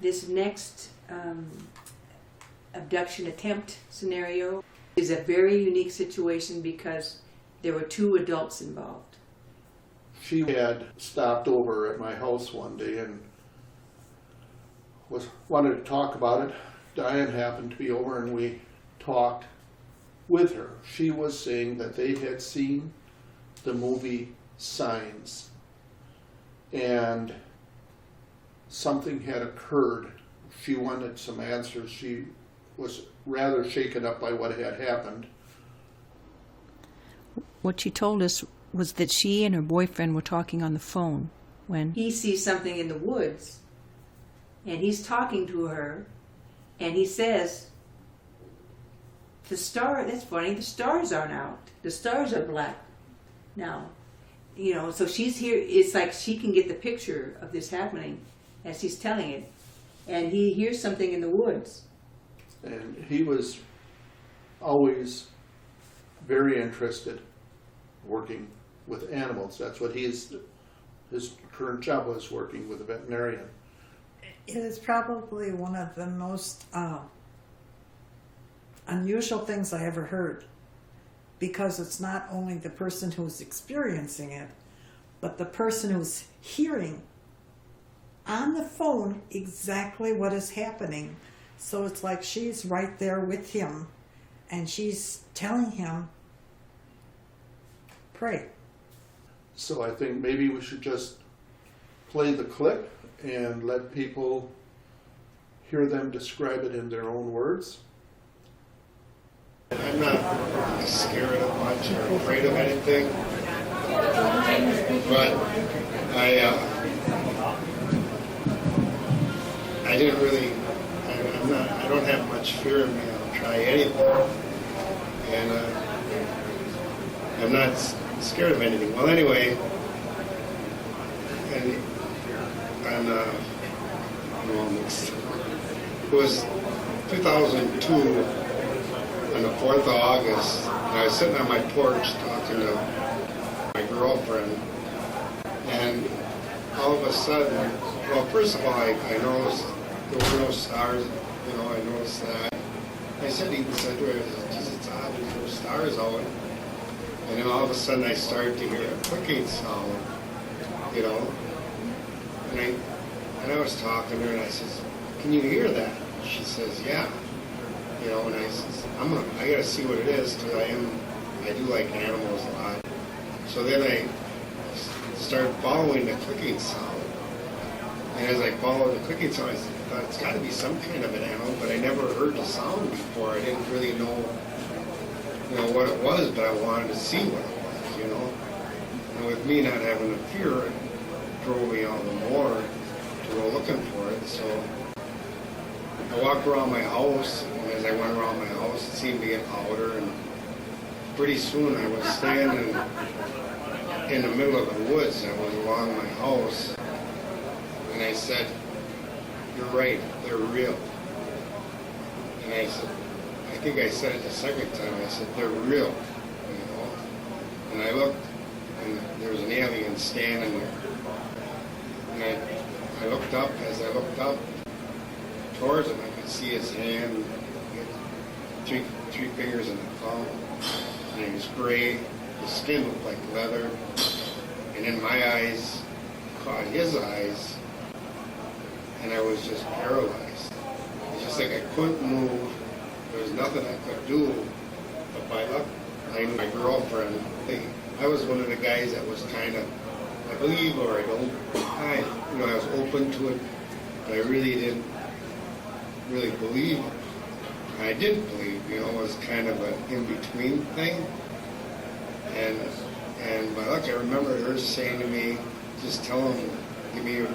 This next abduction attempt scenario is a very unique situation because there were 2 adults involved. She had stopped over at my house one day and wanted to talk about it. Diane happened to be over and we talked with her. She was saying that they had seen the movie Signs and something had occurred. She wanted some answers. She was rather shaken up by what had happened. What she told us was that she and her boyfriend were talking on the phone when He sees something in the woods and he's talking to her and he says, that's funny, the stars aren't out. The stars are black now. You know, so she's here, it's like she can get the picture of this happening as he's telling it. And he hears something in the woods. And he was always very interested working with animals. That's what his current job was, working with a veterinarian. It is probably one of the most unusual things I ever heard, because it's not only the person who's experiencing it, but the person who's hearing on the phone exactly what is happening. So it's like she's right there with him and she's telling him, pray. So I think maybe we should just play the clip and let people hear them describe it in their own words. I'm not scared of much or afraid of anything, but I didn't really, I don't have much fear in me. I'll try anything, and I'm not scared of anything. Well, anyway, it was 2002. On the 4th of August, and I was sitting on my porch talking to my girlfriend, and all of a sudden, well, first of all, I noticed there were no stars, you know, I noticed that. I even said to her, geez, it's odd, there's no stars out. And then all of a sudden I started to hear a clicking sound, you know, and I was talking to her and I says, can you hear that? She says, yeah. You know, and I says, I gotta see what it is, because I do like animals a lot. So then I started following the clicking sound. And as I followed the clicking sound, I thought it's gotta be some kind of an animal, but I never heard the sound before. I didn't really know, what it was, but I wanted to see what it was, you know. And with me not having a fear, it drove me all the more to go looking for it. So I walked around my house, and as I went around my house, it seemed to get louder, and pretty soon I was standing in the middle of the woods that was along my house, and I said, you're right, they're real. And I said, I think I said it the second time, I said, they're real, you know. And I looked, and there was an alien standing there. And I looked up, as I looked up towards him, I could see his hand, three fingers in the palm, and he was gray, his skin looked like leather, and then my eyes caught his eyes, and I was just paralyzed. It's just like I couldn't move, there was nothing I could do, but by luck, I knew my girlfriend. I was one of the guys that was kind of, I believe or I don't, I was open to it, but I really didn't really believe. I did believe, it was kind of an in-between thing. And by luck, I remember her saying to me, just tell him, give me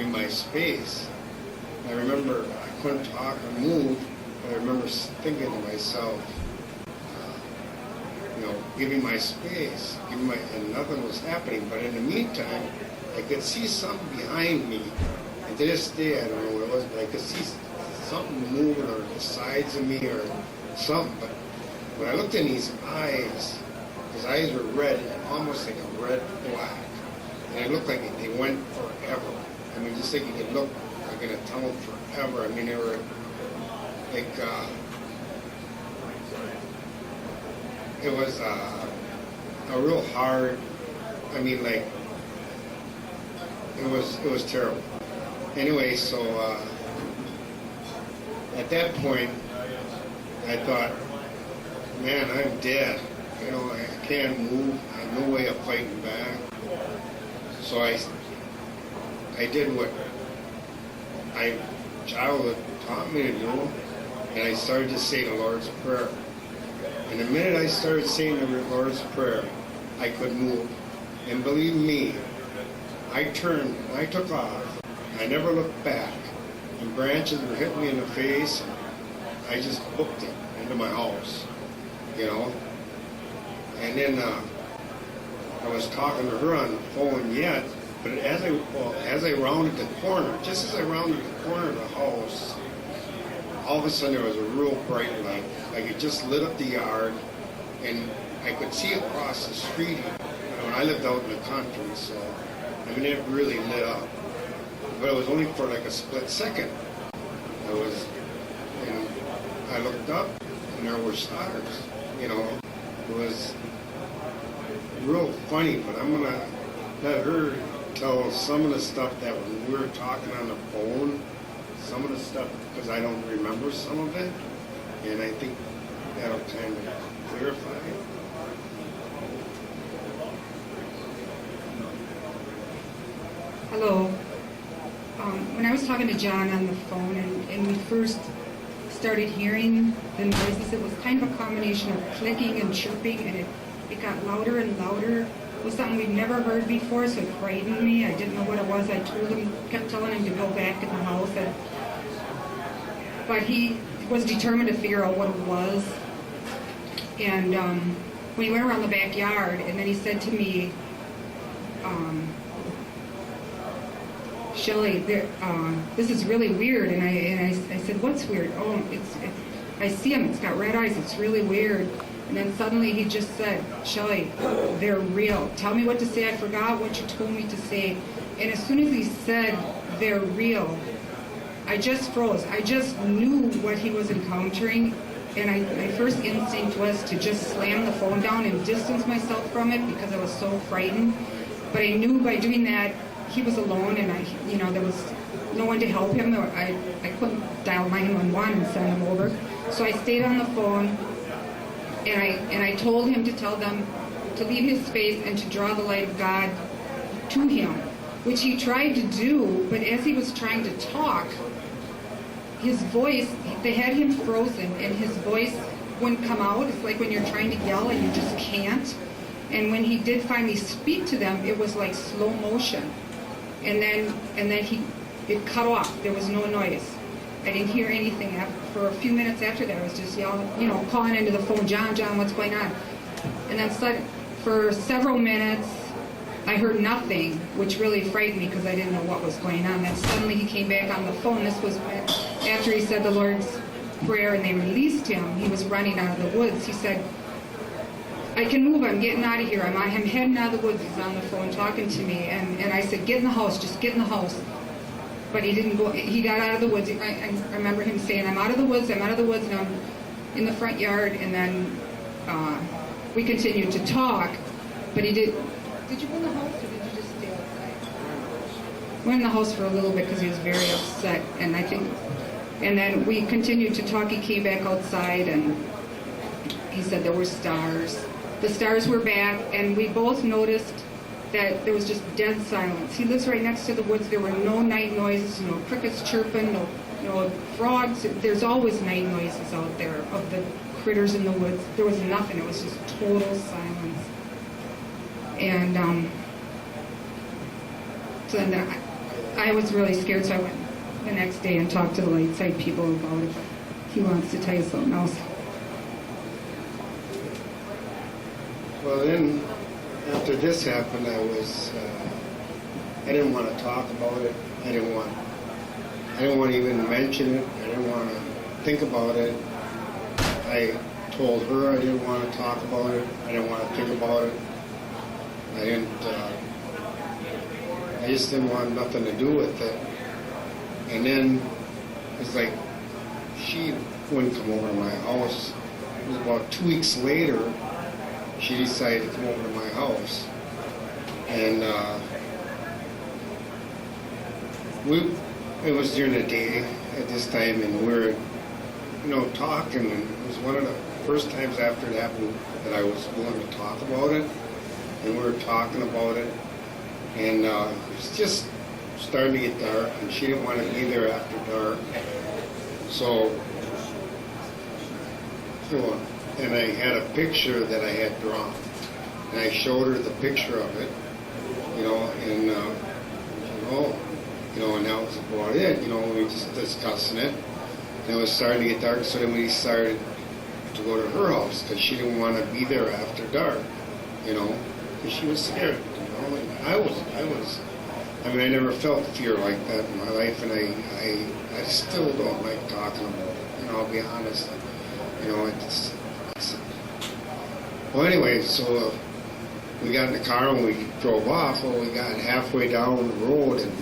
my space. And I remember I couldn't talk or move, but I remember thinking to myself, give me my space, and nothing was happening. But in the meantime, I could see something behind me. And to this day, I don't know what it was, but I could see something moving or the sides of me or something. But when I looked in his eyes were red, almost like a red black. And it looked like they went forever. I mean, just like you could look, like gonna tell them forever. I mean, they were like, it was a real hard. I mean, like, it was terrible. Anyway, so at that point, I thought, man, I'm dead. You know, I can't move. I have no way of fighting back. So I did what my childhood taught me to do, and I started to say the Lord's Prayer. And the minute I started saying the Lord's Prayer, I could move. And believe me, I turned, I took off. I never looked back. And branches were hitting me in the face, and I just booked it into my house, you know. And then I was talking to her on the phone yet, but as I rounded the corner, just as I rounded the corner of the house, all of a sudden there was a real bright light. Like it just lit up the yard, and I could see across the street. You know, I lived out in the country, so I mean it really lit up. But it was only for like a split second. And I looked up, and there were stars. You know, it was real funny. But I'm gonna let her tell some of the stuff that when we were talking on the phone, some of the stuff, because I don't remember some of it, and I think that'll kind of clarify it. Hello. When I was talking to John on the phone and we first started hearing the noises, it was kind of a combination of clicking and chirping, and it got louder and louder. It was something we'd never heard before, so it frightened me. I didn't know what it was. I kept telling him to go back in the house. But he was determined to figure out what it was. And when he went around the backyard, and then he said to me, Shelley, this is really weird. And I said, what's weird? Oh, I see him. It's got red eyes. It's really weird. And then suddenly he just said, Shelley, they're real. Tell me what to say. I forgot what you told me to say. And as soon as he said, they're real, I just froze. I just knew what he was encountering. And my first instinct was to just slam the phone down and distance myself from it because I was so frightened. But I knew by doing that, he was alone, and there was no one to help him. I couldn't dial 911 and send him over. So I stayed on the phone, and I told him to tell them to leave his space and to draw the light of God to him, which he tried to do. But as he was trying to talk, his voice, they had him frozen, and his voice wouldn't come out. It's like when you're trying to yell and you just can't. And when he did finally speak to them, it was like slow motion. And then it cut off. There was no noise. I didn't hear anything. For a few minutes after that, I was just yelling, calling into the phone, John, what's going on? And then for several minutes, I heard nothing, which really frightened me because I didn't know what was going on. Then suddenly he came back on the phone. This was after he said the Lord's Prayer and they released him. He was running out of the woods. He said, I can move, I'm getting out of here. I'm heading out of the woods. He's on the phone talking to me. And I said, get in the house, just get in the house. But he didn't go, he got out of the woods. I remember him saying, I'm out of the woods, and I'm in the front yard. And then we continued to talk. But he did you go in the house or did you just stay outside? Went in the house for a little bit because he was very upset. And then we continued to talk. He came back outside and he said there were stars. The stars were back, and we both noticed that there was just dead silence. He lives right next to the woods. There were no night noises, no crickets chirping, no frogs. There's always night noises out there of the critters in the woods. There was nothing. It was just total silence. And so then I was really scared, so I went the next day and talked to the Lightside people about it. He wants to tell you something else. Well, then, after this happened, I didn't want to talk about it. I didn't want to even mention it. I didn't want to think about it. I told her I didn't want to talk about it. I didn't want to think about it. I just didn't want nothing to do with it. And then it's like she wouldn't come over to my house. It was about 2 weeks later, she decided to come over to my house. And it was during the day at this time, and we were, talking. And it was one of the first times after it happened that I was willing to talk about it. And we were talking about it, and it was just starting to get dark, and she didn't want to be there after dark. So, and I had a picture that I had drawn, and I showed her the picture of it, and she said, and that was about it. We were just discussing it, and it was starting to get dark. So then we decided to go to her house because she didn't want to be there after dark, because she was scared. And I mean, I never felt fear like that in my life, and I still don't like talking about it. I'll be honest. Well, anyway, so we got in the car and we drove off. Well, we got halfway down the road, and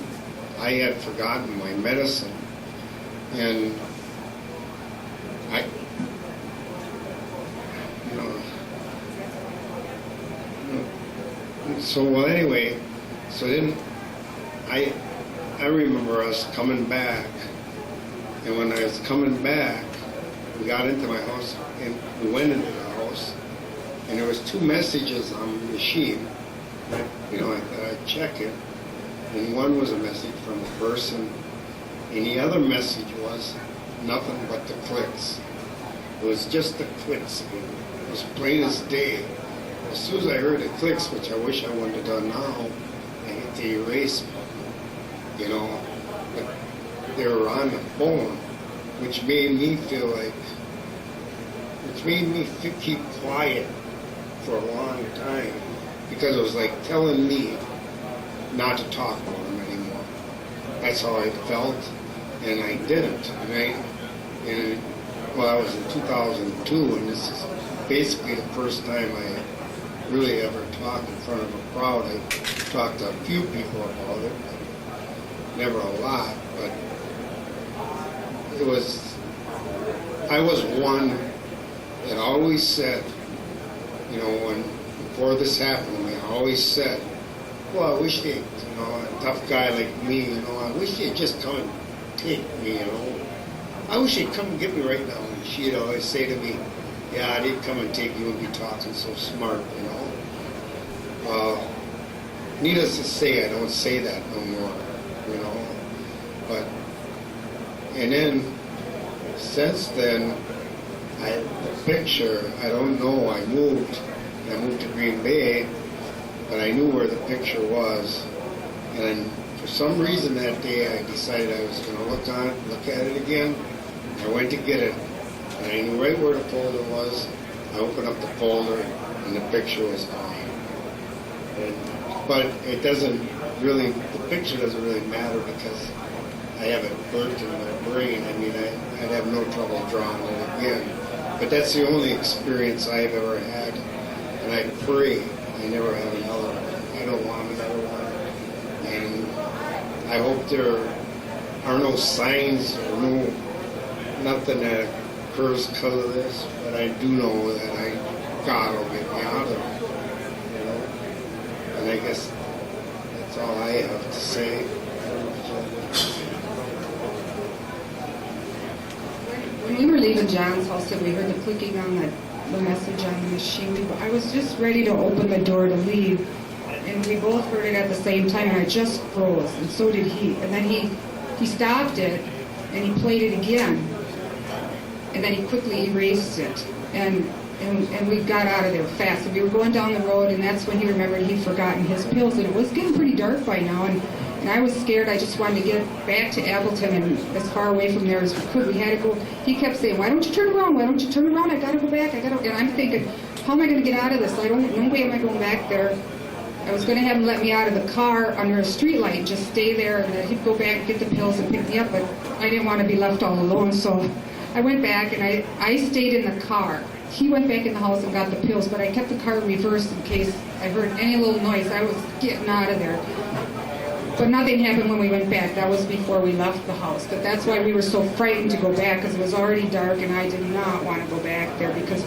I had forgotten my medicine, and so then I remember us coming back, and when I was coming back, we got into my house, and we went into the house, and there was 2 messages on the machine. I thought I'd check it, and one was a message from a person, and the other message was nothing but the clicks. It was just the clicks. It was plain as day. As soon as I heard the clicks, which I wish I wouldn't have done now, I hit the erase button, but they were on the phone, which made me keep quiet for a long time, because it was like telling me not to talk about them anymore. That's how I felt, and I didn't. And I was in 2002, and this is basically the first time I really ever talked in front of a crowd. I talked to a few people about it, never a lot, but I was one that always said, before this happened to me, I always said, well, I wish they, a tough guy like me, I wish they'd just come and take me, I wish they'd come and get me right now. And she'd always say to me, yeah, they'd come and take you and be talking so smart, Needless to say, I don't say that no more, and then, since then, the picture, I don't know, I moved to Green Bay, but I knew where the picture was, and for some reason that day I decided I was going to look at it again. I went to get it, and I knew right where the folder was. I opened up the folder, and the picture was gone. But it doesn't really, the picture doesn't really matter because I have it burnt in my brain. I mean, I'd have no trouble drawing it again. But that's the only experience I've ever had, and I pray I never have another one. I don't want another one. And I hope there are no signs or nothing that occurs because of this, but I do know that God will get me out of it. And I guess that's all I have to say. When we were leaving John's house and we heard the clicking on the message on the machine, I was just ready to open the door to leave, and we both heard it at the same time, and I just froze, and so did he. And then he stopped it, and he played it again, and then he quickly erased it, and we got out of there fast. And we were going down the road, and that's when he remembered he'd forgotten his pills, and it was getting pretty dark by now, and I was scared. I just wanted to get back to Appleton and as far away from there as we could. We had to go. He kept saying, why don't you turn around? Why don't you turn around? I got to go back. And I'm thinking, how am I going to get out of this? No way am I going back there. I was going to have him let me out of the car under a street light, just stay there, and then he'd go back and get the pills and pick me up, but I didn't want to be left all alone, so I went back, and I stayed in the car. He went back in the house and got the pills, but I kept the car reversed in case I heard any little noise. I was getting out of there. But nothing happened when we went back. That was before we left the house. But that's why we were so frightened to go back, because it was already dark, and I did not want to go back there because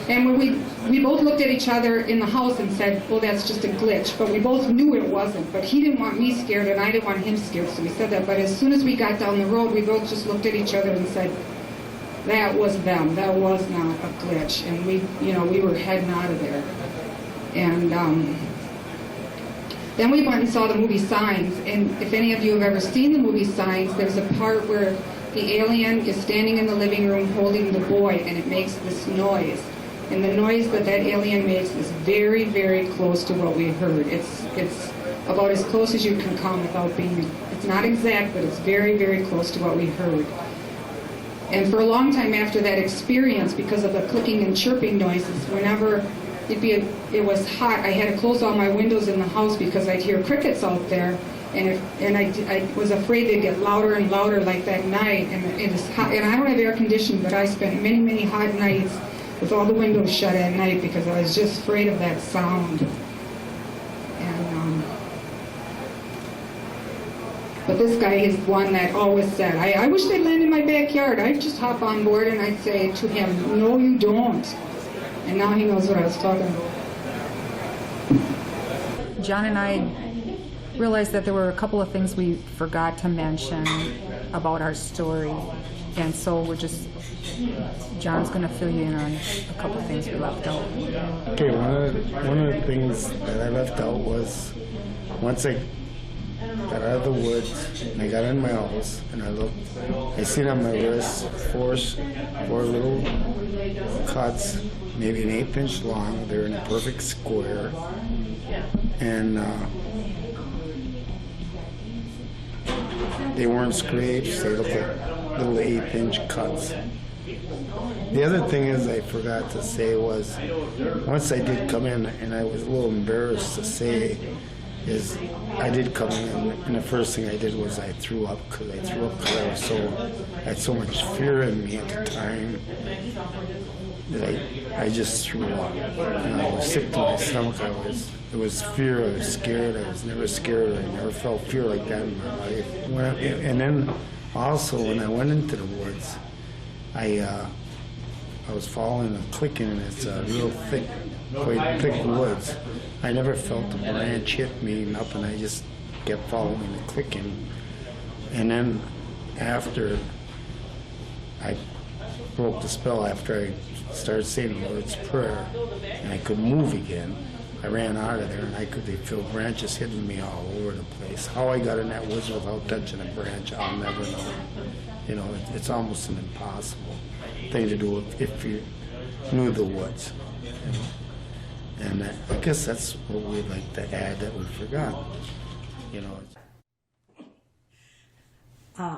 and when we both looked at each other in the house and said, well, that's just a glitch. But we both knew it wasn't. But he didn't want me scared, and I didn't want him scared, so we said that. But as soon as we got down the road, we both just looked at each other and said, that was them. That was not a glitch. And we were heading out of there. And then we went and saw the movie Signs. And if any of you have ever seen the movie Signs, there's a part where the alien is standing in the living room holding the boy, and it makes this noise. And the noise that alien makes is very, very close to what we heard. It's about as close as you can come without being, it's not exact, but it's very, very close to what we heard. And for a long time after that experience, because of the clicking and chirping noises, whenever it was hot, I had to close all my windows in the house because I'd hear crickets out there, and I was afraid they'd get louder and louder like that night. And it was hot, and I don't have air conditioning, but I spent many, many hot nights with all the windows shut at night because I was just afraid of that sound. And but this guy is one that always said, I wish they'd land in my backyard. I'd just hop on board and I'd say to him, no, you don't. And now he knows what I was talking about. John and I realized that there were a couple of things we forgot to mention about our story. And so John's going to fill you in on a couple of things we left out. Okay, one of the things that I left out was once I got out of the woods and I got in my house and I looked, I seen on my wrist four little cuts, maybe an 1/8 inch long. They're in a perfect square, and they weren't scrapes. They looked like little 1/8 inch cuts. The other thing is I forgot to say was, once I did come in, and I was a little embarrassed to say, is I did come in, and the first thing I did was I threw up because I had so much fear in me at the time that I just threw up. And I was sick to my stomach. It was fear. I was scared. I was never scared. I never felt fear like that in my life. And then also when I went into the woods, I was following a clicking, and it's a real thick, quite thick woods. I never felt a branch hit me, nothing. I just kept following the clicking. And then after I broke the spell, after I started saying the Lord's Prayer, and I could move again, I ran out of there, and I could feel branches hitting me all over the place. How I got in that woods without touching a branch, I'll never know. You know, it's almost an impossible thing to do if you knew the woods. You know? And I guess that's what we'd like to add that we forgot. You know.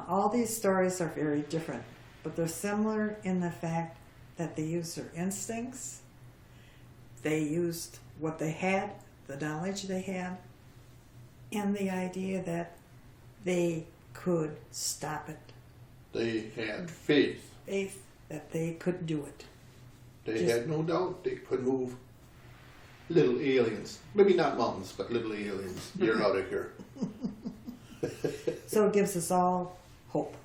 All these stories are very different, but they're similar in the fact that they used their instincts, they used what they had, the knowledge they had, and the idea that they could stop it. They had faith. Faith that they could do it. They had no doubt they could move little aliens. Maybe not mountains, but little aliens. You're out of here. So it gives us all hope.